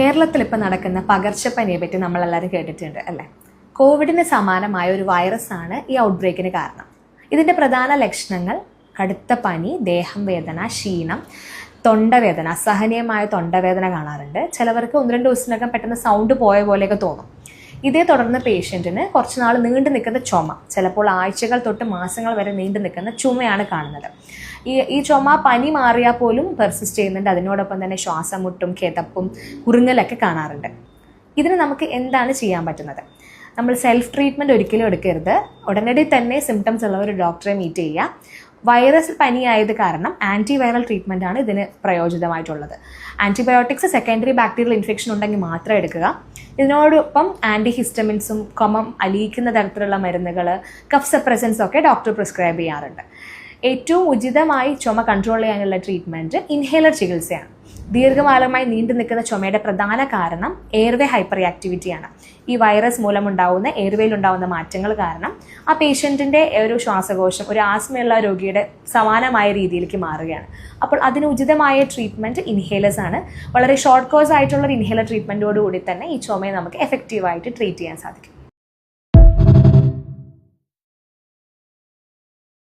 കേരളത്തിൽ ഇപ്പോൾ നടക്കുന്ന പകർച്ചപ്പനിയെ പറ്റി നമ്മളെല്ലാവരും കേട്ടിട്ടുണ്ട് അല്ലേ? കോവിഡിന് സമാനമായ ഒരു വൈറസാണ് ഈ ഔട്ട്ബ്രേക്കിന് കാരണം. ഇതിൻ്റെ പ്രധാന ലക്ഷണങ്ങൾ കടുത്ത പനി, ദേഹം വേദന, ക്ഷീണം, തൊണ്ടവേദന, അസഹനീയമായ തൊണ്ടവേദന കാണാറുണ്ട്. ചിലവർക്ക് 1-2 ദിവസത്തിനകം പെട്ടെന്ന് സൗണ്ട് പോയ പോലെയൊക്കെ തോന്നും. ഇതേ തുടർന്ന് പേഷ്യൻറ്റിന് കുറച്ച് നാൾ നീണ്ടു നിൽക്കുന്ന ചുമ, ചിലപ്പോൾ ആഴ്ചകൾ തൊട്ട് മാസങ്ങൾ വരെ നീണ്ടു നിൽക്കുന്ന ചുമയാണ് കാണുന്നത്. ഈ ചുമ പനി മാറിയാൽ പോലും പെർസിസ്റ്റ് ചെയ്യുന്നുണ്ട്. അതിനോടൊപ്പം തന്നെ ശ്വാസം മുട്ടും, കിതപ്പും, കുറുങ്ങലൊക്കെ കാണാറുണ്ട്. ഇതിന് നമുക്ക് എന്താണ് ചെയ്യാൻ പറ്റുന്നത്? നമ്മൾ സെൽഫ് ട്രീറ്റ്മെൻറ്റ് ഒരിക്കലും എടുക്കരുത്. ഉടനടി തന്നെ സിംറ്റംസ് ഉള്ള ഒരു ഡോക്ടറെ മീറ്റ് ചെയ്യുക. വൈറസ് പനിയായത് കാരണം ആൻറ്റിവൈറൽ ട്രീറ്റ്മെൻ്റ് ആണ് ഇതിന് പ്രയോജിതമായിട്ടുള്ളത്. ആൻറ്റിബയോട്ടിക്സ് സെക്കൻഡറി ബാക്ടീരിയൽ ഇൻഫെക്ഷൻ ഉണ്ടെങ്കിൽ മാത്രം എടുക്കുക. ഇതിനോടൊപ്പം ആൻറ്റിഹിസ്റ്റമിൻസും കൊമം അലിയിക്കുന്ന തരത്തിലുള്ള മരുന്നുകൾ, കഫ് സപ്രസൻസ് ഒക്കെ ഡോക്ടർ പ്രിസ്ക്രൈബ് ചെയ്യാറുണ്ട്. ഏറ്റവും ഉചിതമായി ചുമ കൺട്രോൾ ചെയ്യാനുള്ള ട്രീറ്റ്മെൻറ്റ് ഇൻഹേലർ ചികിത്സയാണ്. ദീർഘകാലമായി നീണ്ടു നിൽക്കുന്ന ചുമയുടെ പ്രധാന കാരണം എയർവേ ഹൈപ്പർ ആക്ടിവിറ്റിയാണ്. ഈ വൈറസ് മൂലമുണ്ടാകുന്ന എയർവേയിലുണ്ടാകുന്ന മാറ്റങ്ങൾ കാരണം ആ പേഷ്യൻറ്റിൻ്റെ ഒരു ശ്വാസകോശം ഒരു ആസ്മയുള്ള രോഗിയുടെ സമാനമായ രീതിയിലേക്ക് മാറുകയാണ്. അപ്പോൾ അതിന് ഉചിതമായ ട്രീറ്റ്മെൻറ്റ് ഇൻഹേലേഴ്സ് ആണ്. വളരെ ഷോർട്ട് കോഴ്സ് ആയിട്ടുള്ള ഒരു ഇൻഹേലർ ട്രീറ്റ്മെൻറ്റോടുകൂടി തന്നെ ഈ ചുമയെ നമുക്ക് എഫക്റ്റീവായിട്ട് ട്രീറ്റ് ചെയ്യാൻ സാധിക്കും.